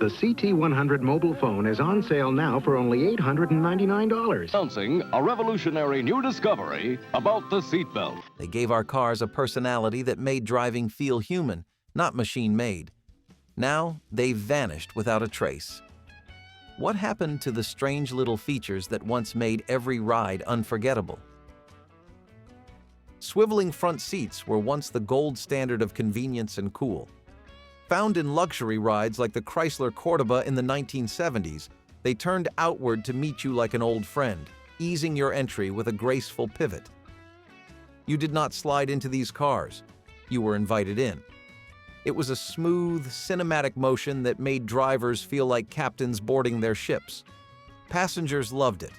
The CT100 mobile phone is on sale now for only $899. Announcing a revolutionary new discovery about the seatbelt. They gave our cars a personality that made driving feel human, not machine-made. Now, they've vanished without a trace. What happened to the strange little features that once made every ride unforgettable? Swiveling front seats were once the gold standard of convenience and cool. Found in luxury rides like the Chrysler Cordoba in the 1970s, they turned outward to meet you like an old friend, easing your entry with a graceful pivot. You did not slide into these cars. You were invited in. It was a smooth, cinematic motion that made drivers feel like captains boarding their ships. Passengers loved it.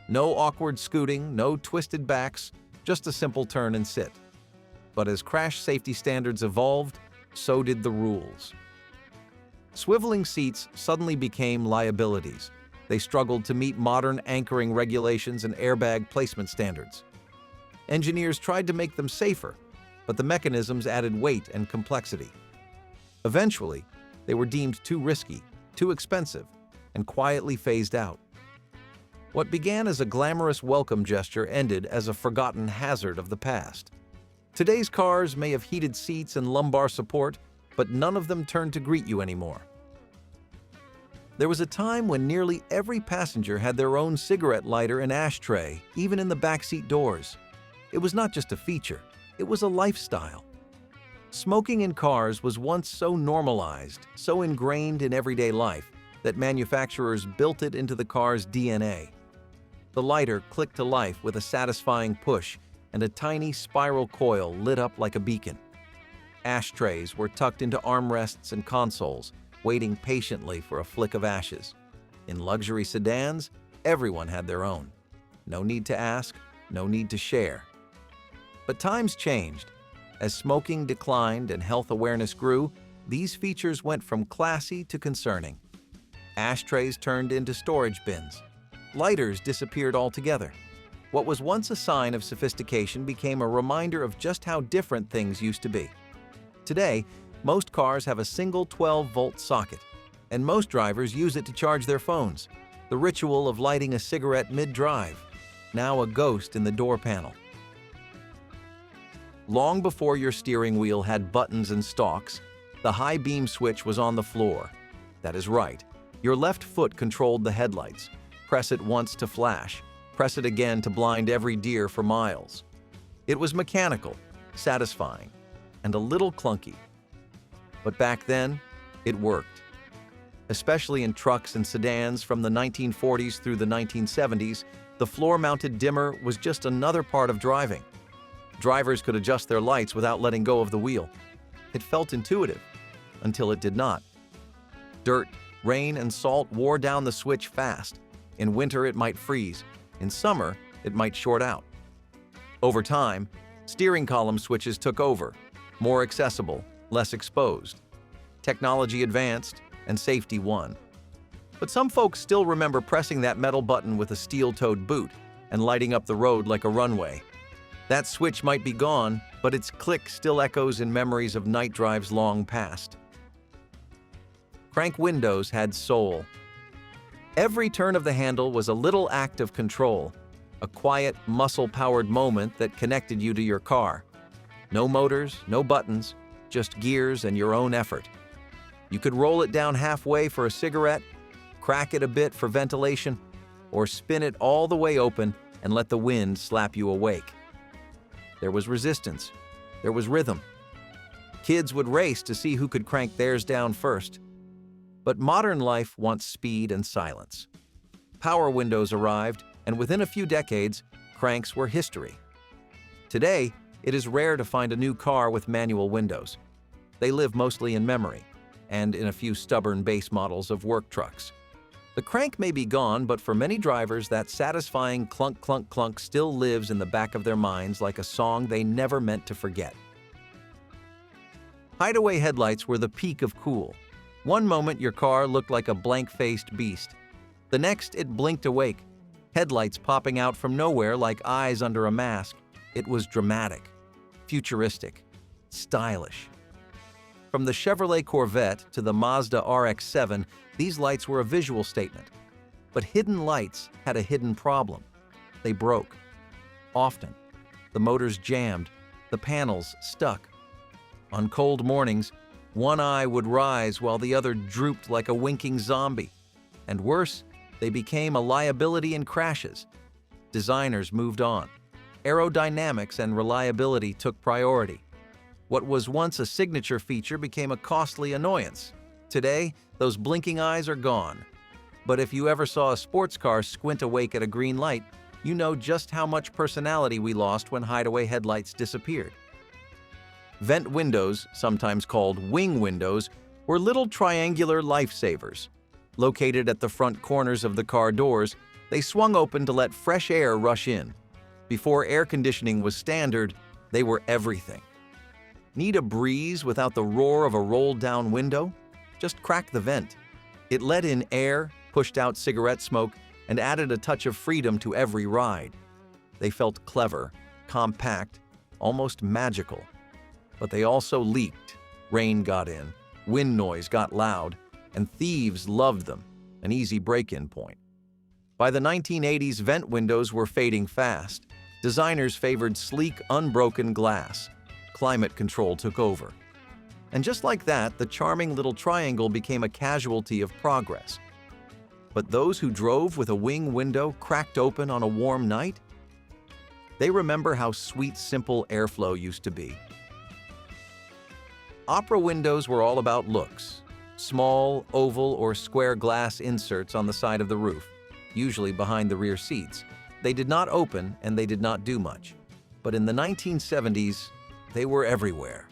No awkward scooting, no twisted backs, just a simple turn and sit. But as crash safety standards evolved, so did the rules. Swiveling seats suddenly became liabilities. They struggled to meet modern anchoring regulations and airbag placement standards. Engineers tried to make them safer, but the mechanisms added weight and complexity. Eventually, they were deemed too risky, too expensive, and quietly phased out. What began as a glamorous welcome gesture ended as a forgotten hazard of the past. Today's cars may have heated seats and lumbar support, but none of them turn to greet you anymore. There was a time when nearly every passenger had their own cigarette lighter and ashtray, even in the backseat doors. It was not just a feature, it was a lifestyle. Smoking in cars was once so normalized, so ingrained in everyday life, that manufacturers built it into the car's DNA. The lighter clicked to life with a satisfying push, and a tiny spiral coil lit up like a beacon. Ashtrays were tucked into armrests and consoles, waiting patiently for a flick of ashes. In luxury sedans, everyone had their own. No need to ask, no need to share. But times changed. As smoking declined and health awareness grew, these features went from classy to concerning. Ashtrays turned into storage bins. Lighters disappeared altogether. What was once a sign of sophistication became a reminder of just how different things used to be. Today, most cars have a single 12-volt socket, and most drivers use it to charge their phones. The ritual of lighting a cigarette mid-drive, now a ghost in the door panel. Long before your steering wheel had buttons and stalks, the high beam switch was on the floor. That is right. Your left foot controlled the headlights. Press it once to flash. Press it again to blind every deer for miles. It was mechanical, satisfying, and a little clunky. But back then, it worked. Especially in trucks and sedans from the 1940s through the 1970s, the floor-mounted dimmer was just another part of driving. Drivers could adjust their lights without letting go of the wheel. It felt intuitive, until it did not. Dirt, rain, and salt wore down the switch fast. In winter, it might freeze. In summer, it might short out. Over time, steering column switches took over, more accessible, less exposed. Technology advanced, and safety won. But some folks still remember pressing that metal button with a steel-toed boot and lighting up the road like a runway. That switch might be gone, but its click still echoes in memories of night drives long past. Crank windows had soul. Every turn of the handle was a little act of control, a quiet, muscle-powered moment that connected you to your car. No motors, no buttons, just gears and your own effort. You could roll it down halfway for a cigarette, crack it a bit for ventilation, or spin it all the way open and let the wind slap you awake. There was resistance. There was rhythm. Kids would race to see who could crank theirs down first. But modern life wants speed and silence. Power windows arrived, and within a few decades, cranks were history. Today, it is rare to find a new car with manual windows. They live mostly in memory, and in a few stubborn base models of work trucks. The crank may be gone, but for many drivers, that satisfying clunk, clunk, clunk still lives in the back of their minds like a song they never meant to forget. Hideaway headlights were the peak of cool. One moment your car looked like a blank-faced beast. The next, it blinked awake, headlights popping out from nowhere like eyes under a mask. It was dramatic, futuristic, stylish. From the Chevrolet Corvette to the Mazda RX-7, these lights were a visual statement. But hidden lights had a hidden problem. They broke. Often. The motors jammed, the panels stuck. On cold mornings, one eye would rise while the other drooped like a winking zombie. And worse, they became a liability in crashes. Designers moved on. Aerodynamics and reliability took priority. What was once a signature feature became a costly annoyance. Today, those blinking eyes are gone. But if you ever saw a sports car squint awake at a green light, you know just how much personality we lost when hideaway headlights disappeared. Vent windows, sometimes called wing windows, were little triangular lifesavers. Located at the front corners of the car doors, they swung open to let fresh air rush in. Before air conditioning was standard, they were everything. Need a breeze without the roar of a rolled-down window? Just crack the vent. It let in air, pushed out cigarette smoke, and added a touch of freedom to every ride. They felt clever, compact, almost magical. But they also leaked. Rain got in, wind noise got loud, and thieves loved them, an easy break-in point. By the 1980s, vent windows were fading fast. Designers favored sleek, unbroken glass. Climate control took over. And just like that, the charming little triangle became a casualty of progress. But those who drove with a wing window cracked open on a warm night? They remember how sweet, simple airflow used to be. Opera windows were all about looks. Small, oval, or square glass inserts on the side of the roof, usually behind the rear seats. They did not open and they did not do much. But in the 1970s, they were everywhere.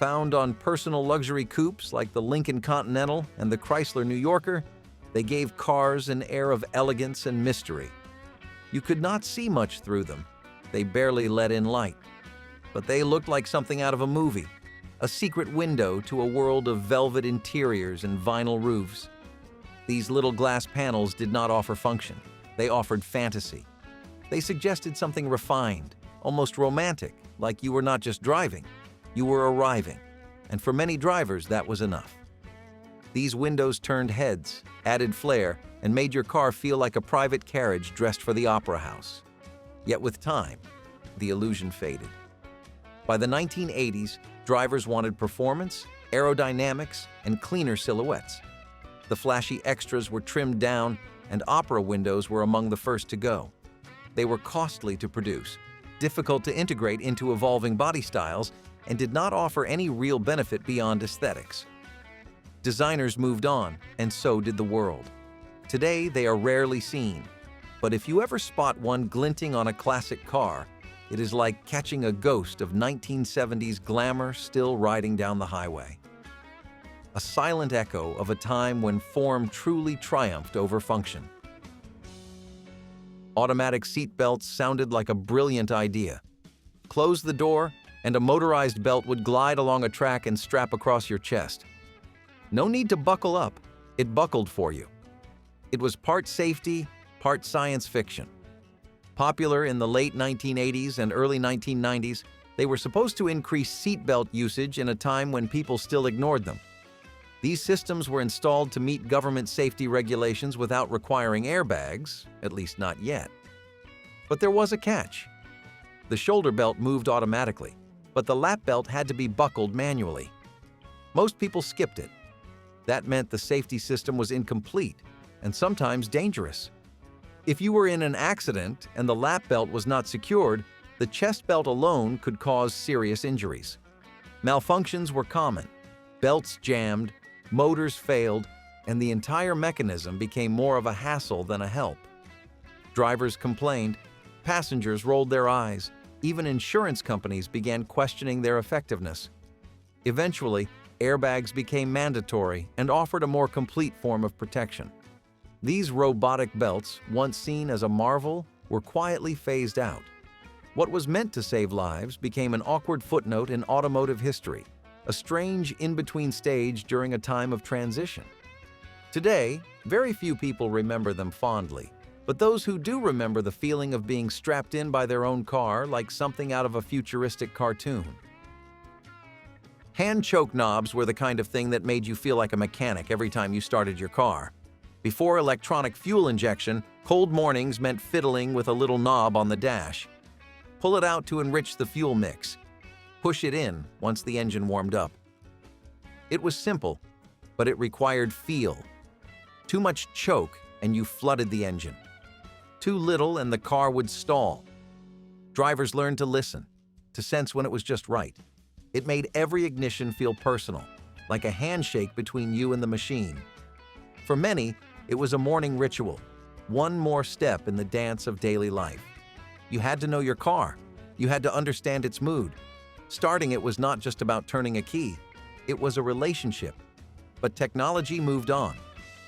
Found on personal luxury coupes like the Lincoln Continental and the Chrysler New Yorker, they gave cars an air of elegance and mystery. You could not see much through them. They barely let in light. But they looked like something out of a movie, a secret window to a world of velvet interiors and vinyl roofs. These little glass panels did not offer function. They offered fantasy. They suggested something refined, almost romantic, like you were not just driving, you were arriving. And for many drivers, that was enough. These windows turned heads, added flair, and made your car feel like a private carriage dressed for the opera house. Yet with time, the illusion faded. By the 1980s, drivers wanted performance, aerodynamics, and cleaner silhouettes. The flashy extras were trimmed down, and opera windows were among the first to go. They were costly to produce, difficult to integrate into evolving body styles, and did not offer any real benefit beyond aesthetics. Designers moved on, and so did the world. Today, they are rarely seen. But if you ever spot one glinting on a classic car, it is like catching a ghost of 1970s glamour still riding down the highway. A silent echo of a time when form truly triumphed over function. Automatic seat belts sounded like a brilliant idea. Close the door, and a motorized belt would glide along a track and strap across your chest. No need to buckle up, it buckled for you. It was part safety, part science fiction. Popular in the late 1980s and early 1990s, they were supposed to increase seatbelt usage in a time when people still ignored them. These systems were installed to meet government safety regulations without requiring airbags, at least not yet. But there was a catch. The shoulder belt moved automatically, but the lap belt had to be buckled manually. Most people skipped it. That meant the safety system was incomplete and sometimes dangerous. If you were in an accident and the lap belt was not secured, the chest belt alone could cause serious injuries. Malfunctions were common. Belts jammed, motors failed, and the entire mechanism became more of a hassle than a help. Drivers complained, passengers rolled their eyes, even insurance companies began questioning their effectiveness. Eventually, airbags became mandatory and offered a more complete form of protection. These robotic belts, once seen as a marvel, were quietly phased out. What was meant to save lives became an awkward footnote in automotive history, a strange in-between stage during a time of transition. Today, very few people remember them fondly, but those who do remember the feeling of being strapped in by their own car like something out of a futuristic cartoon. Hand choke knobs were the kind of thing that made you feel like a mechanic every time you started your car. Before electronic fuel injection, cold mornings meant fiddling with a little knob on the dash. Pull it out to enrich the fuel mix. Push it in once the engine warmed up. It was simple, but it required feel. Too much choke and you flooded the engine. Too little and the car would stall. Drivers learned to listen, to sense when it was just right. It made every ignition feel personal, like a handshake between you and the machine. For many, it was a morning ritual, one more step in the dance of daily life. You had to know your car. You had to understand its mood. Starting it was not just about turning a key. It was a relationship. But technology moved on.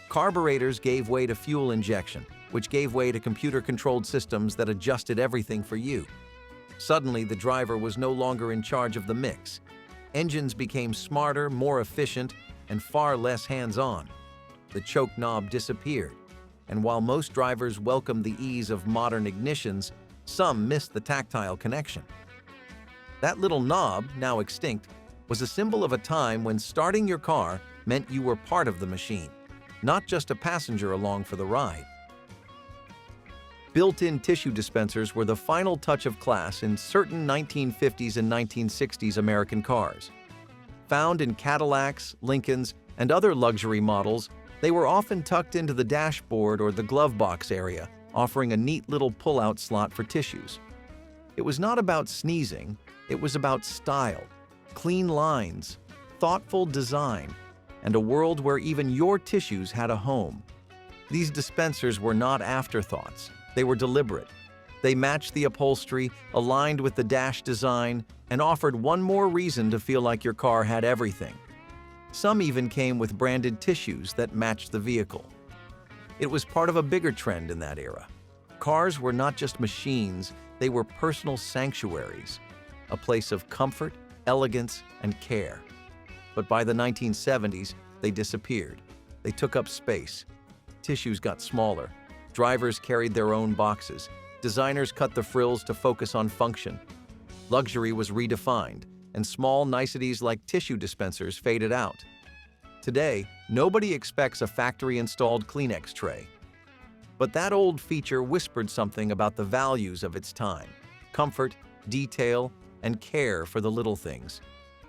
Carburetors gave way to fuel injection, which gave way to computer-controlled systems that adjusted everything for you. Suddenly, the driver was no longer in charge of the mix. Engines became smarter, more efficient, and far less hands-on. The choke knob disappeared, and while most drivers welcomed the ease of modern ignitions, some missed the tactile connection. That little knob, now extinct, was a symbol of a time when starting your car meant you were part of the machine, not just a passenger along for the ride. Built-in tissue dispensers were the final touch of class in certain 1950s and 1960s American cars. Found in Cadillacs, Lincolns, and other luxury models, they were often tucked into the dashboard or the glove box area, offering a neat little pull-out slot for tissues. It was not about sneezing, it was about style, clean lines, thoughtful design, and a world where even your tissues had a home. These dispensers were not afterthoughts. They were deliberate. They matched the upholstery, aligned with the dash design, and offered one more reason to feel like your car had everything. Some even came with branded tissues that matched the vehicle. It was part of a bigger trend in that era. Cars were not just machines, they were personal sanctuaries, a place of comfort, elegance, and care. But by the 1970s, they disappeared. They took up space. Tissues got smaller. Drivers carried their own boxes. Designers cut the frills to focus on function. Luxury was redefined, and small niceties like tissue dispensers faded out. Today, nobody expects a factory-installed Kleenex tray. But that old feature whispered something about the values of its time: comfort, detail, and care for the little things.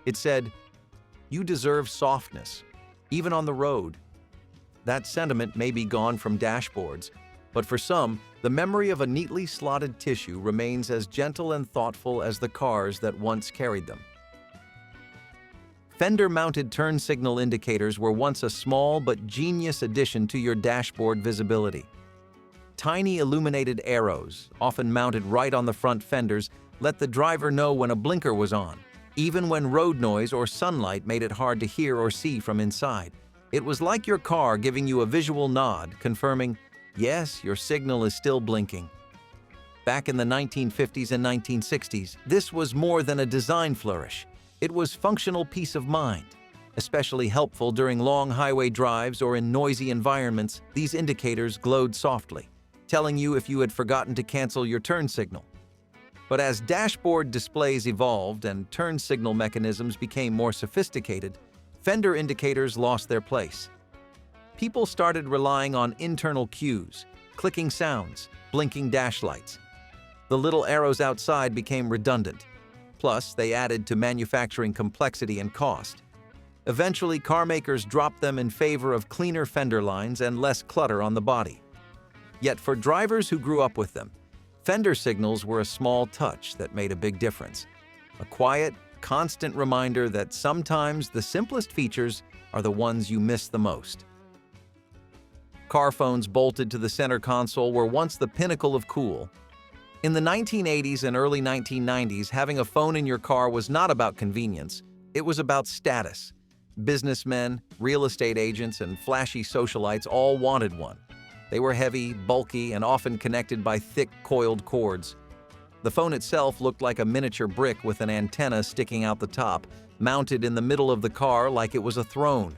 It said, "You deserve softness, even on the road." That sentiment may be gone from dashboards, but for some, the memory of a neatly slotted tissue remains as gentle and thoughtful as the cars that once carried them. Fender-mounted turn signal indicators were once a small but genius addition to your dashboard visibility. Tiny illuminated arrows, often mounted right on the front fenders, let the driver know when a blinker was on, even when road noise or sunlight made it hard to hear or see from inside. It was like your car giving you a visual nod, confirming, yes, your signal is still blinking. Back in the 1950s and 1960s, this was more than a design flourish. It was functional peace of mind. Especially helpful during long highway drives or in noisy environments, these indicators glowed softly, telling you if you had forgotten to cancel your turn signal. But as dashboard displays evolved and turn signal mechanisms became more sophisticated, fender indicators lost their place. People started relying on internal cues, clicking sounds, blinking dash lights. The little arrows outside became redundant. Plus, they added to manufacturing complexity and cost. Eventually, car makers dropped them in favor of cleaner fender lines and less clutter on the body. Yet for drivers who grew up with them, fender signals were a small touch that made a big difference. A quiet, constant reminder that sometimes the simplest features are the ones you miss the most. Car phones bolted to the center console were once the pinnacle of cool. In the 1980s and early 1990s, having a phone in your car was not about convenience, it was about status. Businessmen, real estate agents, and flashy socialites all wanted one. They were heavy, bulky, and often connected by thick, coiled cords. The phone itself looked like a miniature brick with an antenna sticking out the top, mounted in the middle of the car like it was a throne.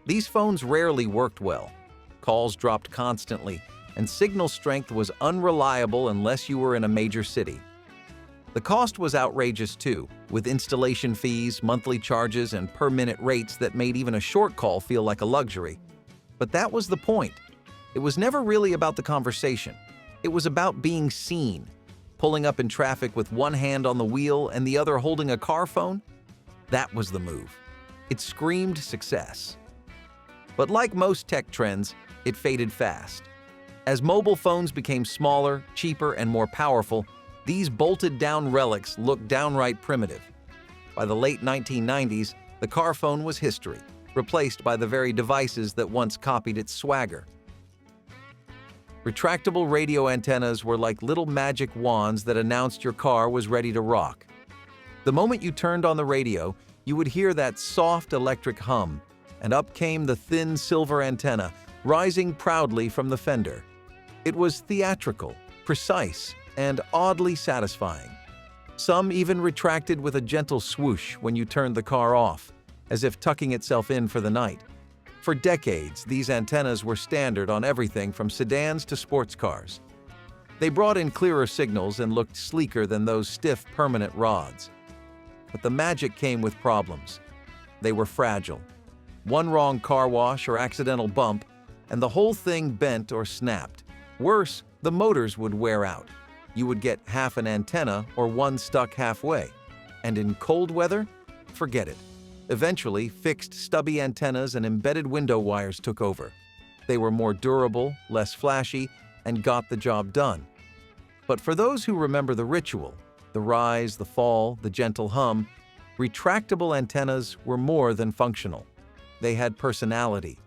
These phones rarely worked well. Calls dropped constantly, and signal strength was unreliable unless you were in a major city. The cost was outrageous too, with installation fees, monthly charges, and per-minute rates that made even a short call feel like a luxury. But that was the point. It was never really about the conversation. It was about being seen. Pulling up in traffic with one hand on the wheel and the other holding a car phone? That was the move. It screamed success. But like most tech trends, it faded fast. As mobile phones became smaller, cheaper, and more powerful, these bolted-down relics looked downright primitive. By the late 1990s, the car phone was history, replaced by the very devices that once copied its swagger. Retractable radio antennas were like little magic wands that announced your car was ready to rock. The moment you turned on the radio, you would hear that soft electric hum, and up came the thin silver antenna, rising proudly from the fender. It was theatrical, precise, and oddly satisfying. Some even retracted with a gentle swoosh when you turned the car off, as if tucking itself in for the night. For decades, these antennas were standard on everything from sedans to sports cars. They brought in clearer signals and looked sleeker than those stiff, permanent rods. But the magic came with problems. They were fragile. One wrong car wash or accidental bump, and the whole thing bent or snapped. Worse, the motors would wear out. You would get half an antenna or one stuck halfway. And in cold weather, forget it. Eventually, fixed stubby antennas and embedded window wires took over. They were more durable, less flashy, and got the job done. But for those who remember the ritual, the rise, the fall, the gentle hum, retractable antennas were more than functional. They had personality,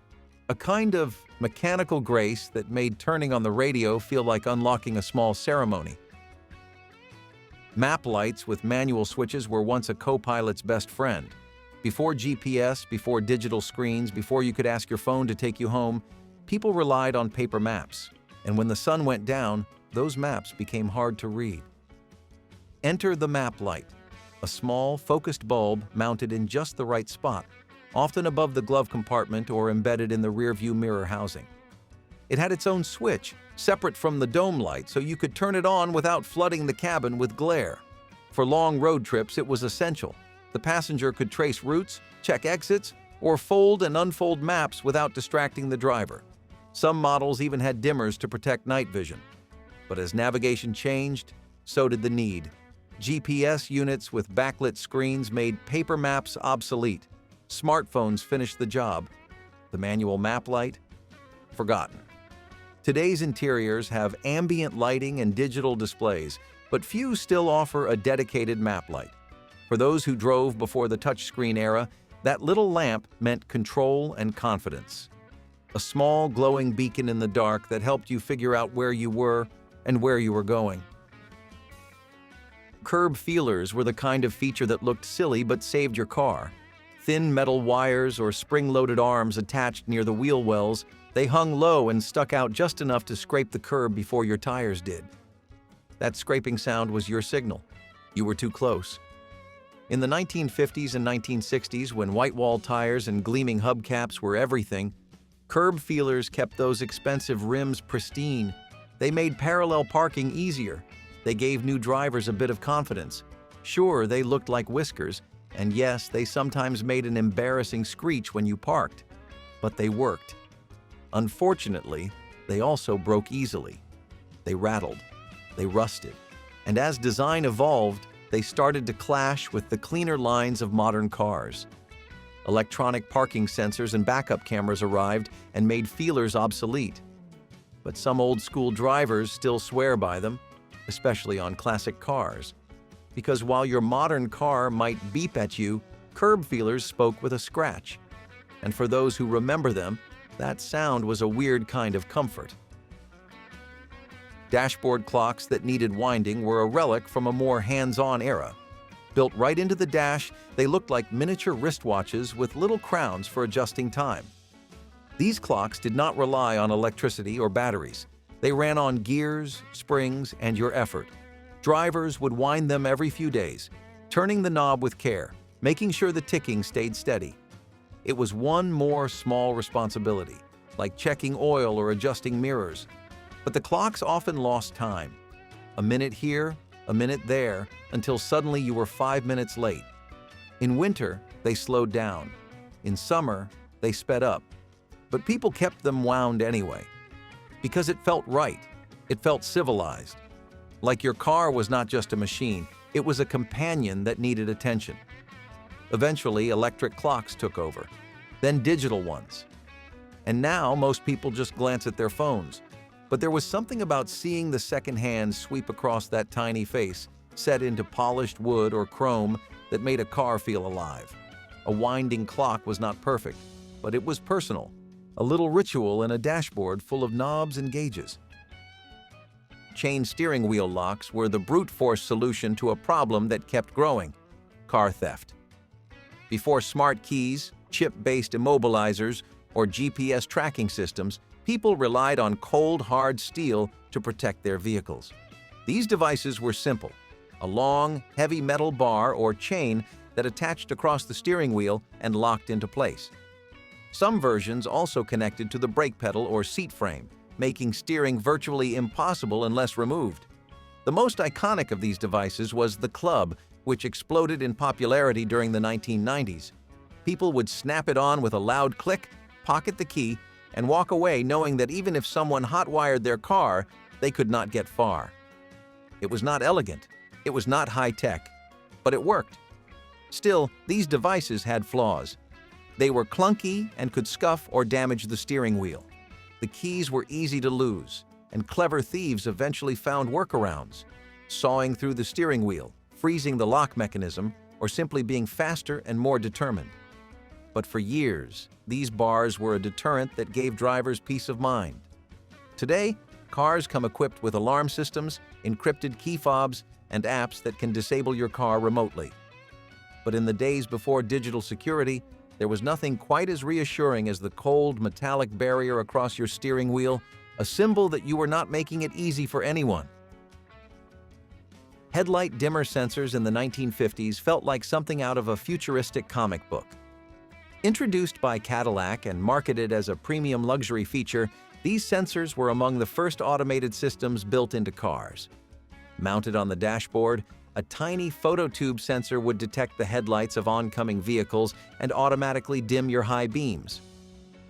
a kind of mechanical grace that made turning on the radio feel like unlocking a small ceremony. Map lights with manual switches were once a co-pilot's best friend. Before GPS, before digital screens, before you could ask your phone to take you home, people relied on paper maps. And when the sun went down, those maps became hard to read. Enter the map light, a small, focused bulb mounted in just the right spot, often above the glove compartment or embedded in the rearview mirror housing. It had its own switch, separate from the dome light, so you could turn it on without flooding the cabin with glare. For long road trips, it was essential. The passenger could trace routes, check exits, or fold and unfold maps without distracting the driver. Some models even had dimmers to protect night vision. But as navigation changed, so did the need. GPS units with backlit screens made paper maps obsolete. Smartphones finished the job. The manual map light? Forgotten. Today's interiors have ambient lighting and digital displays, but few still offer a dedicated map light. For those who drove before the touchscreen era, that little lamp meant control and confidence. A small glowing beacon in the dark that helped you figure out where you were and where you were going. Curb feelers were the kind of feature that looked silly but saved your car. Thin metal wires or spring-loaded arms attached near the wheel wells, they hung low and stuck out just enough to scrape the curb before your tires did. That scraping sound was your signal. You were too close. In the 1950s and 1960s, when white-wall tires and gleaming hubcaps were everything, curb feelers kept those expensive rims pristine. They made parallel parking easier. They gave new drivers a bit of confidence. Sure, they looked like whiskers, and yes, they sometimes made an embarrassing screech when you parked. But they worked. Unfortunately, they also broke easily. They rattled. They rusted. And as design evolved, they started to clash with the cleaner lines of modern cars. Electronic parking sensors and backup cameras arrived and made feelers obsolete. But some old-school drivers still swear by them, especially on classic cars. Because while your modern car might beep at you, curb feelers spoke with a scratch. And for those who remember them, that sound was a weird kind of comfort. Dashboard clocks that needed winding were a relic from a more hands-on era. Built right into the dash, they looked like miniature wristwatches with little crowns for adjusting time. These clocks did not rely on electricity or batteries. They ran on gears, springs, and your effort. Drivers would wind them every few days, turning the knob with care, making sure the ticking stayed steady. It was one more small responsibility, like checking oil or adjusting mirrors. But the clocks often lost time. A minute here, a minute there, until suddenly you were 5 minutes late. In winter, they slowed down. In summer, they sped up. But people kept them wound anyway. Because it felt right. It felt civilized. Like your car was not just a machine, it was a companion that needed attention. Eventually, electric clocks took over, then digital ones. And now, most people just glance at their phones. But there was something about seeing the second hand sweep across that tiny face, set into polished wood or chrome, that made a car feel alive. A winding clock was not perfect, but it was personal. A little ritual in a dashboard full of knobs and gauges. Chain steering wheel locks were the brute force solution to a problem that kept growing: car theft. Before smart keys, chip-based immobilizers, or GPS tracking systems, people relied on cold, hard steel to protect their vehicles. These devices were simple: a long, heavy metal bar or chain that attached across the steering wheel and locked into place. Some versions also connected to the brake pedal or seat frame, making steering virtually impossible unless removed. The most iconic of these devices was the club, which exploded in popularity during the 1990s. People would snap it on with a loud click, pocket the key, and walk away knowing that even if someone hot-wired their car, they could not get far. It was not elegant, it was not high-tech, but it worked. Still, these devices had flaws. They were clunky and could scuff or damage the steering wheel. The keys were easy to lose, and clever thieves eventually found workarounds, sawing through the steering wheel, freezing the lock mechanism, or simply being faster and more determined. But for years, these bars were a deterrent that gave drivers peace of mind. Today, cars come equipped with alarm systems, encrypted key fobs, and apps that can disable your car remotely. But in the days before digital security, there was nothing quite as reassuring as the cold, metallic barrier across your steering wheel, a symbol that you were not making it easy for anyone. Headlight dimmer sensors in the 1950s felt like something out of a futuristic comic book. Introduced by Cadillac and marketed as a premium luxury feature, these sensors were among the first automated systems built into cars. Mounted on the dashboard, a tiny phototube sensor would detect the headlights of oncoming vehicles and automatically dim your high beams.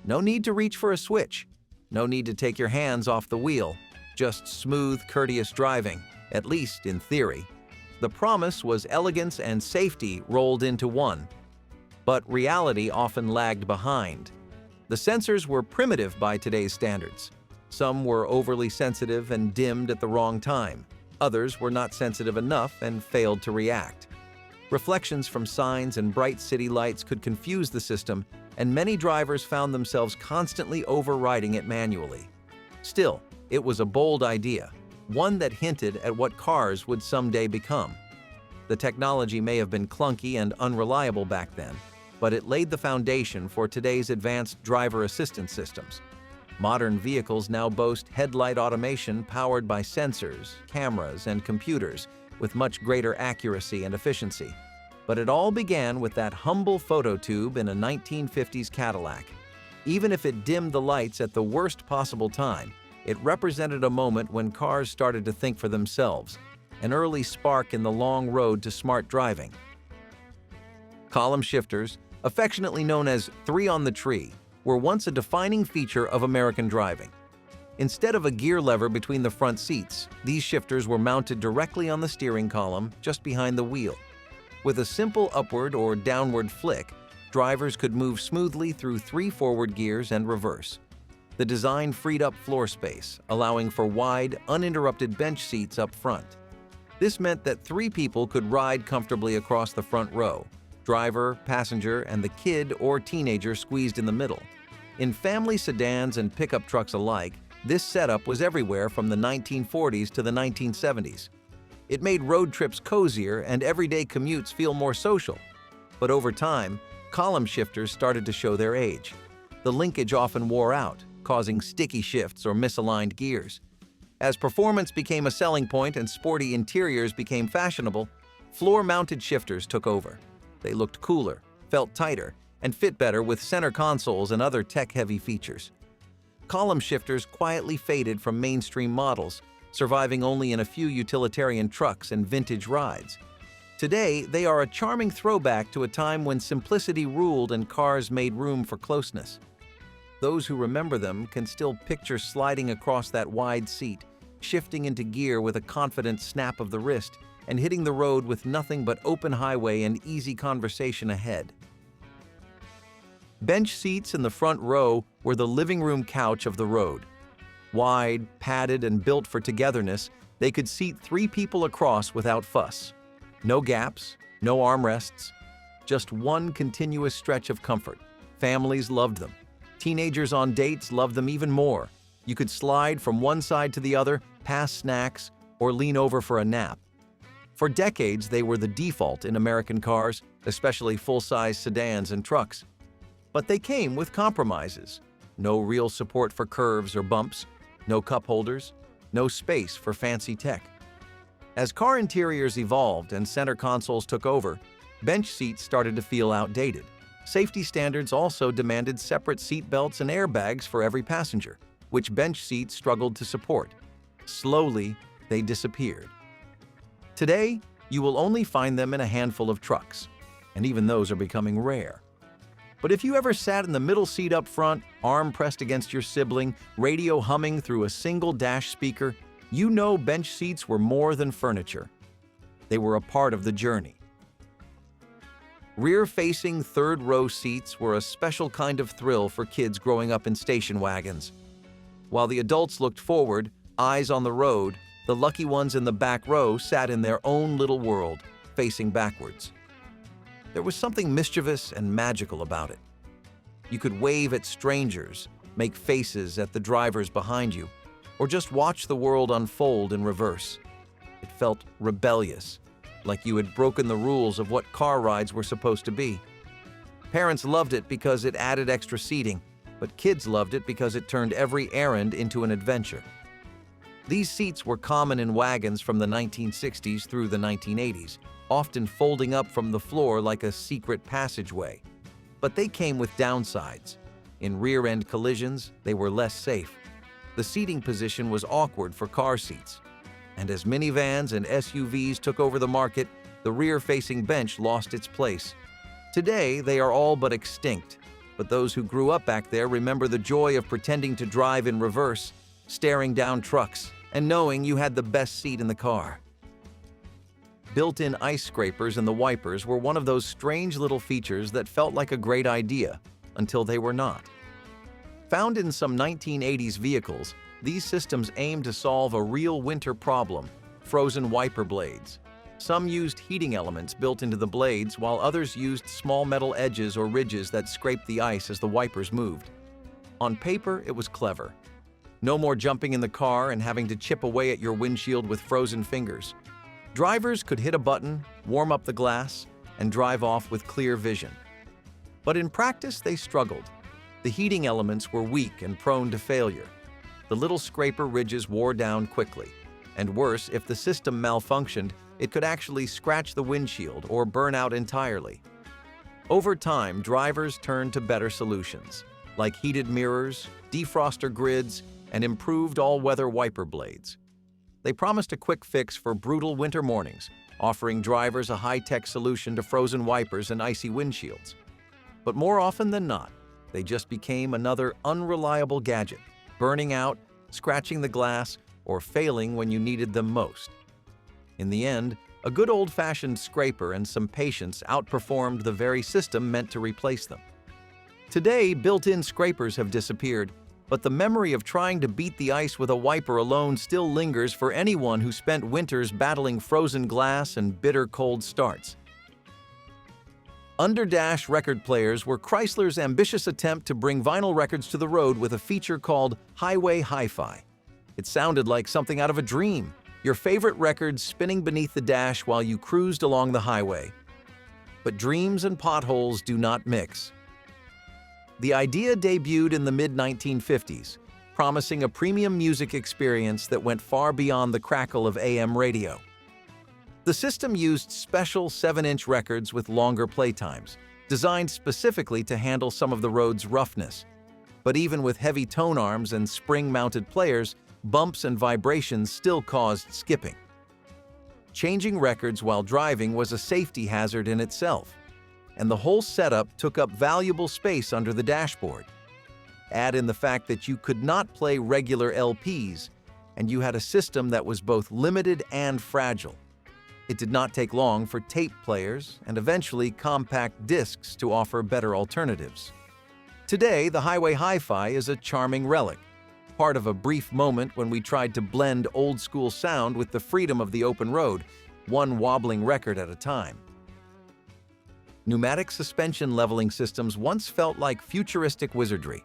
No need to reach for a switch. No need to take your hands off the wheel. Just smooth, courteous driving, at least in theory. The promise was elegance and safety rolled into one. But reality often lagged behind. The sensors were primitive by today's standards. Some were overly sensitive and dimmed at the wrong time. Others were not sensitive enough and failed to react. Reflections from signs and bright city lights could confuse the system, and many drivers found themselves constantly overriding it manually. Still, it was a bold idea, one that hinted at what cars would someday become. The technology may have been clunky and unreliable back then, but it laid the foundation for today's advanced driver assistance systems. Modern vehicles now boast headlight automation powered by sensors, cameras, and computers with much greater accuracy and efficiency. But it all began with that humble phototube in a 1950s Cadillac. Even if it dimmed the lights at the worst possible time, it represented a moment when cars started to think for themselves, an early spark in the long road to smart driving. Column shifters, affectionately known as three on the tree, were once a defining feature of American driving. Instead of a gear lever between the front seats, these shifters were mounted directly on the steering column just behind the wheel. With a simple upward or downward flick, drivers could move smoothly through 3 forward gears and reverse. The design freed up floor space, allowing for wide, uninterrupted bench seats up front. This meant that 3 people could ride comfortably across the front row: driver, passenger, and the kid or teenager squeezed in the middle. In family sedans and pickup trucks alike, this setup was everywhere from the 1940s to the 1970s. It made road trips cozier and everyday commutes feel more social. But over time, column shifters started to show their age. The linkage often wore out, causing sticky shifts or misaligned gears. As performance became a selling point and sporty interiors became fashionable, floor-mounted shifters took over. They looked cooler, felt tighter, and fit better with center consoles and other tech-heavy features. Column shifters quietly faded from mainstream models, surviving only in a few utilitarian trucks and vintage rides. Today, they are a charming throwback to a time when simplicity ruled and cars made room for closeness. Those who remember them can still picture sliding across that wide seat, shifting into gear with a confident snap of the wrist, and hitting the road with nothing but open highway and easy conversation ahead. Bench seats in the front row were the living room couch of the road. Wide, padded, and built for togetherness, they could seat 3 people across without fuss. No gaps, no armrests, just one continuous stretch of comfort. Families loved them. Teenagers on dates loved them even more. You could slide from one side to the other, pass snacks, or lean over for a nap. For decades, they were the default in American cars, especially full-size sedans and trucks. But they came with compromises. No real support for curves or bumps, no cup holders, no space for fancy tech. As car interiors evolved and center consoles took over, bench seats started to feel outdated. Safety standards also demanded separate seat belts and airbags for every passenger, which bench seats struggled to support. Slowly, they disappeared. Today, you will only find them in a handful of trucks, and even those are becoming rare. But if you ever sat in the middle seat up front, arm pressed against your sibling, radio humming through a single dash speaker, you know bench seats were more than furniture. They were a part of the journey. Rear-facing third-row seats were a special kind of thrill for kids growing up in station wagons. While the adults looked forward, eyes on the road, the lucky ones in the back row sat in their own little world, facing backwards. There was something mischievous and magical about it. You could wave at strangers, make faces at the drivers behind you, or just watch the world unfold in reverse. It felt rebellious, like you had broken the rules of what car rides were supposed to be. Parents loved it because it added extra seating, but kids loved it because it turned every errand into an adventure. These seats were common in wagons from the 1960s through the 1980s, often folding up from the floor like a secret passageway. But they came with downsides. In rear-end collisions, they were less safe. The seating position was awkward for car seats. And as minivans and SUVs took over the market, the rear-facing bench lost its place. Today, they are all but extinct, but those who grew up back there remember the joy of pretending to drive in reverse, staring down trucks, and knowing you had the best seat in the car. Built-in ice scrapers in the wipers were one of those strange little features that felt like a great idea, until they were not. Found in some 1980s vehicles, these systems aimed to solve a real winter problem: frozen wiper blades. Some used heating elements built into the blades, while others used small metal edges or ridges that scraped the ice as the wipers moved. On paper, it was clever. No more jumping in the car and having to chip away at your windshield with frozen fingers. Drivers could hit a button, warm up the glass, and drive off with clear vision. But in practice, they struggled. The heating elements were weak and prone to failure. The little scraper ridges wore down quickly. And worse, if the system malfunctioned, it could actually scratch the windshield or burn out entirely. Over time, drivers turned to better solutions, like heated mirrors, defroster grids, and improved all-weather wiper blades. They promised a quick fix for brutal winter mornings, offering drivers a high-tech solution to frozen wipers and icy windshields. But more often than not, they just became another unreliable gadget, burning out, scratching the glass, or failing when you needed them most. In the end, a good old-fashioned scraper and some patience outperformed the very system meant to replace them. Today, built-in scrapers have disappeared, but the memory of trying to beat the ice with a wiper alone still lingers for anyone who spent winters battling frozen glass and bitter cold starts. Underdash record players were Chrysler's ambitious attempt to bring vinyl records to the road with a feature called Highway Hi-Fi. It sounded like something out of a dream, your favorite records spinning beneath the dash while you cruised along the highway. But dreams and potholes do not mix. The idea debuted in the mid-1950s, promising a premium music experience that went far beyond the crackle of AM radio. The system used special 7-inch records with longer playtimes, designed specifically to handle some of the road's roughness. But even with heavy tone arms and spring-mounted players, bumps and vibrations still caused skipping. Changing records while driving was a safety hazard in itself, and the whole setup took up valuable space under the dashboard. Add in the fact that you could not play regular LPs, and you had a system that was both limited and fragile. It did not take long for tape players and eventually compact discs to offer better alternatives. Today, the highway hi-fi is a charming relic, part of a brief moment when we tried to blend old-school sound with the freedom of the open road, one wobbling record at a time. Pneumatic suspension leveling systems once felt like futuristic wizardry.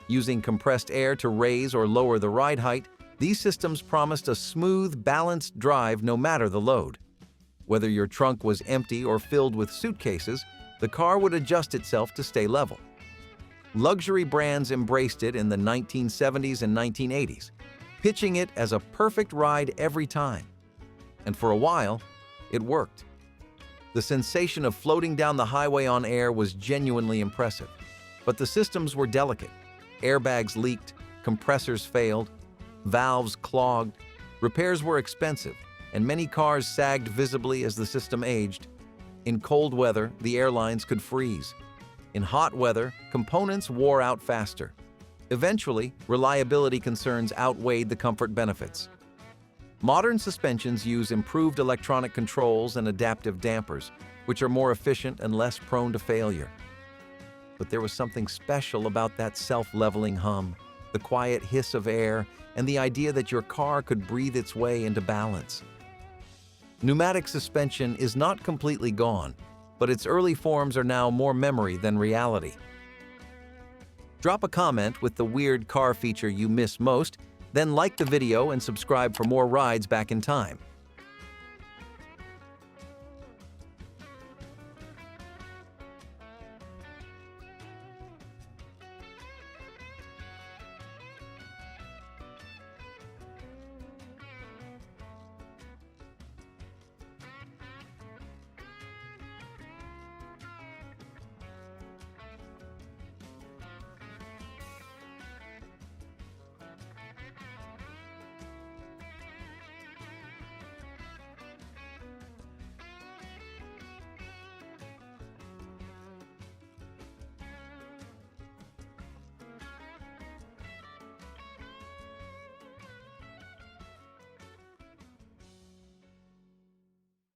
Using compressed air to raise or lower the ride height, these systems promised a smooth, balanced drive no matter the load. Whether your trunk was empty or filled with suitcases, the car would adjust itself to stay level. Luxury brands embraced it in the 1970s and 1980s, pitching it as a perfect ride every time. And for a while, it worked. The sensation of floating down the highway on air was genuinely impressive, but the systems were delicate. Airbags leaked, compressors failed, valves clogged, repairs were expensive, and many cars sagged visibly as the system aged. In cold weather, the airlines could freeze. In hot weather, components wore out faster. Eventually, reliability concerns outweighed the comfort benefits. Modern suspensions use improved electronic controls and adaptive dampers, which are more efficient and less prone to failure. But there was something special about that self-leveling hum, the quiet hiss of air, and the idea that your car could breathe its way into balance. Pneumatic suspension is not completely gone, but its early forms are now more memory than reality. Drop a comment with the weird car feature you miss most, then like the video and subscribe for more rides back in time.